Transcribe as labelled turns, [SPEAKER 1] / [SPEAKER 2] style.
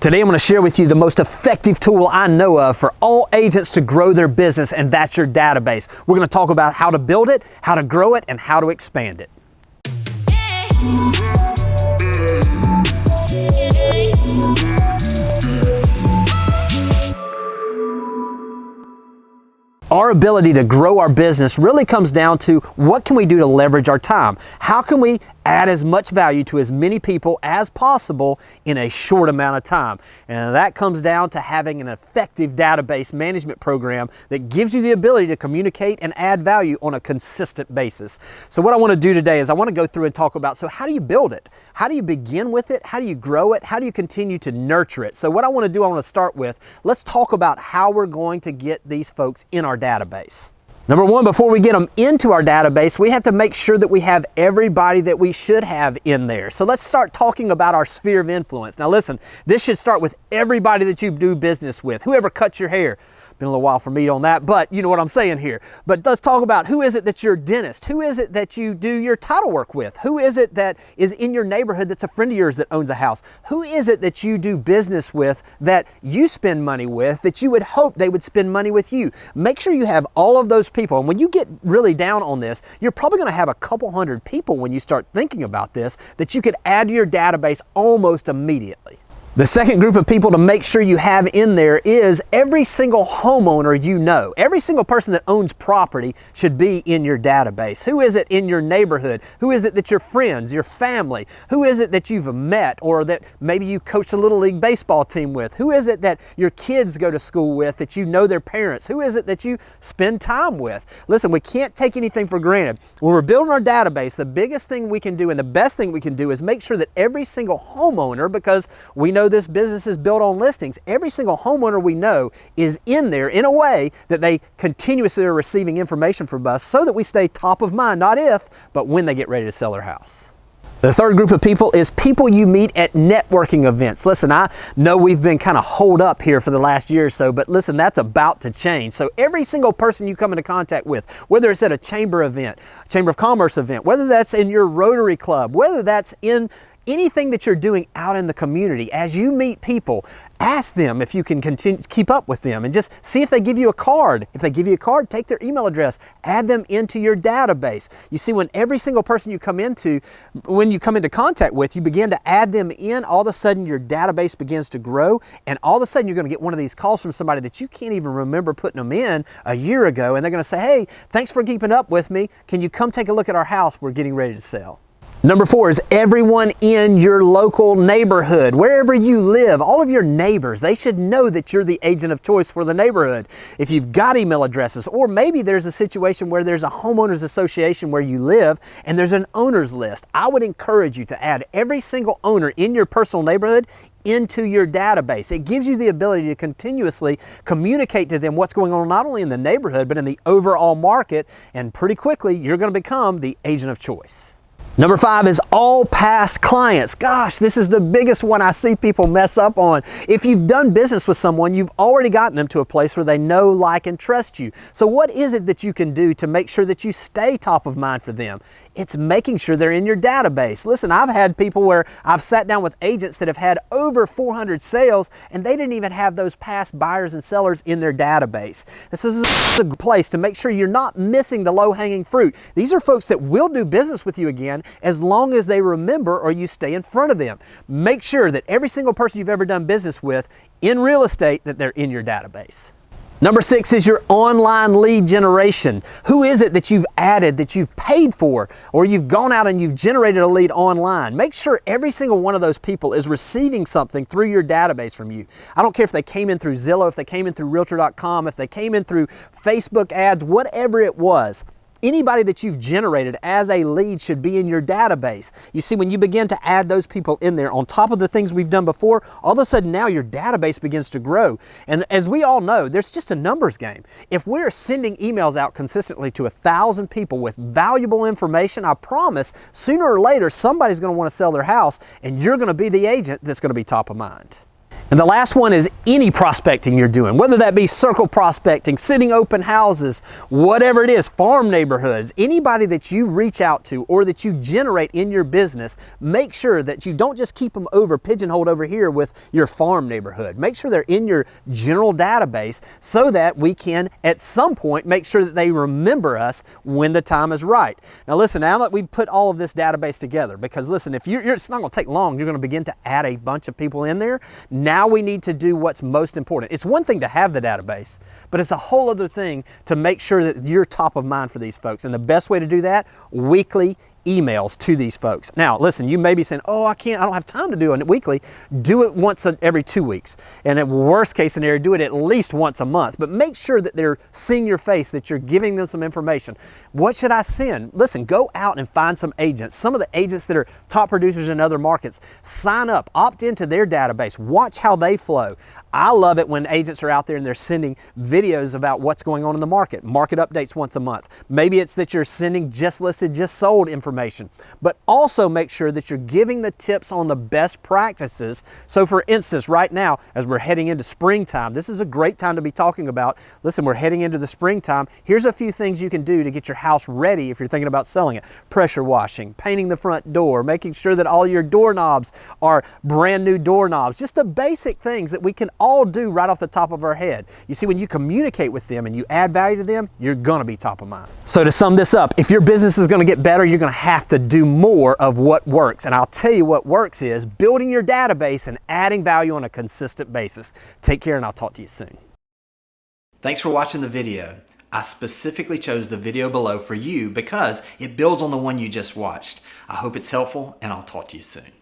[SPEAKER 1] Today I'm going to share with you the most effective tool I know of for all agents to grow their business, and that's your database. We're going to talk about how to build it, how to grow it, and how to expand it. Our ability to grow our business really comes down to what can we do to leverage our time? How can we add as much value to as many people as possible in a short amount of time? And that comes down to having an effective database management program that gives you the ability to communicate and add value on a consistent basis. So what I want to do today is I want to go through and talk about, so how do you build it? How do you begin with it? How do you grow it? How do you continue to nurture it? So what I want to do, I want to start with, let's talk about how we're going to get these folks in our database. Number one, before we get them into our database, we have to make sure that we have everybody that we should have in there. So let's start talking about our sphere of influence. Now listen, this should start with everybody that you do business with. Whoever cuts your hair. Been a little while for me on that, but you know what I'm saying here. But let's talk about, who is it that's your dentist? Who is it that you do your title work with? Who is it that is in your neighborhood that's a friend of yours that owns a house? Who is it that you do business with, that you spend money with, that you would hope they would spend money with you? Make sure you have all of those people. And when you get really down on this, you're probably going to have a couple hundred people when you start thinking about this that you could add to your database almost immediately. The second group of people to make sure you have in there is every single homeowner you know. Every single person that owns property should be in your database. Who is it in your neighborhood? Who is it that your friends, your family? Who is it that you've met or that maybe you coached a little league baseball team with? Who is it that your kids go to school with, that you know their parents? Who is it that you spend time with? Listen, we can't take anything for granted. When we're building our database, the biggest thing we can do and the best thing we can do is make sure that every single homeowner, because we know this business is built on listings, every single homeowner we know is in there in a way that they continuously are receiving information from us so that we stay top of mind, not if, but when they get ready to sell their house. The third group of people is people you meet at networking events. Listen, I know we've been kind of holed up here for the last year or so, but listen, that's about to change. So every single person you come into contact with, whether it's at a chamber event, chamber of commerce event, whether that's in your Rotary Club, whether that's in anything that you're doing out in the community, as you meet people, ask them if you can keep up with them and just see if they give you a card. If they give you a card, take their email address, add them into your database. You see, when every single person you come into contact with, you begin to add them in, all of a sudden your database begins to grow, and all of a sudden you're going to get one of these calls from somebody that you can't even remember putting them in a year ago, and they're going to say, hey, thanks for keeping up with me. Can you come take a look at our house? We're getting ready to sell. Number four is everyone in your local neighborhood. Wherever you live, all of your neighbors, they should know that you're the agent of choice for the neighborhood. If you've got email addresses, or maybe there's a situation where there's a homeowners association where you live and there's an owners list, I would encourage you to add every single owner in your personal neighborhood into your database. It gives you the ability to continuously communicate to them what's going on not only in the neighborhood, but in the overall market, and pretty quickly you're going to become the agent of choice. Number five is all past clients. Gosh, this is the biggest one I see people mess up on. If you've done business with someone, you've already gotten them to a place where they know, like, and trust you. So what is it that you can do to make sure that you stay top of mind for them? It's making sure they're in your database. Listen, I've had people where I've sat down with agents that have had over 400 sales and they didn't even have those past buyers and sellers in their database. This is a place to make sure you're not missing the low-hanging fruit. These are folks that will do business with you again as long as they remember or you stay in front of them. Make sure that every single person you've ever done business with in real estate, that they're in your database. Number six is your online lead generation. Who is it that you've added, that you've paid for, or you've gone out and you've generated a lead online? Make sure every single one of those people is receiving something through your database from you. I don't care if they came in through Zillow, if they came in through Realtor.com, if they came in through Facebook ads, whatever it was. Anybody that you've generated as a lead should be in your database. You see, when you begin to add those people in there, on top of the things we've done before, all of a sudden now your database begins to grow. And as we all know, there's just a numbers game. If we're sending emails out consistently to 1,000 people with valuable information, I promise sooner or later somebody's going to want to sell their house, and you're going to be the agent that's going to be top of mind. And the last one is any prospecting you're doing, whether that be circle prospecting, sitting open houses, whatever it is, farm neighborhoods, anybody that you reach out to or that you generate in your business, make sure that you don't just keep them pigeonholed over here with your farm neighborhood. Make sure they're in your general database so that we can at some point make sure that they remember us when the time is right. Now listen, now that we've put all of this database together, because listen, if it's not going to take long, you're going to begin to add a bunch of people in there. Now we need to do what's most important. It's one thing to have the database, but it's a whole other thing to make sure that you're top of mind for these folks. And the best way to do that, weekly emails to these folks. Now, listen, you may be saying, oh, I don't have time to do it weekly. Do it once every 2 weeks. And at worst case scenario, do it at least once a month. But make sure that they're seeing your face, that you're giving them some information. What should I send? Listen, go out and find some agents. Some of the agents that are top producers in other markets, sign up, opt into their database, watch how they flow. I love it when agents are out there and they're sending videos about what's going on in the market updates once a month. Maybe it's that you're sending just listed, just sold information, but also make sure that you're giving the tips on the best practices. So for instance, right now, as we're heading into springtime, this is a great time to be talking about, listen, we're heading into the springtime. Here's a few things you can do to get your house ready if you're thinking about selling it. Pressure washing, painting the front door, making sure that all your doorknobs are brand new doorknobs, just the basic things that we can all do right off the top of our head. You see, when you communicate with them and you add value to them, you're gonna be top of mind. So to sum this up, if your business is gonna get better, you're gonna have to do more of what works. And I'll tell you what works is building your database and adding value on a consistent basis. Take care, and I'll talk to you soon. Thanks for watching the video. I specifically chose the video below for you because it builds on the one you just watched. I hope it's helpful, and I'll talk to you soon.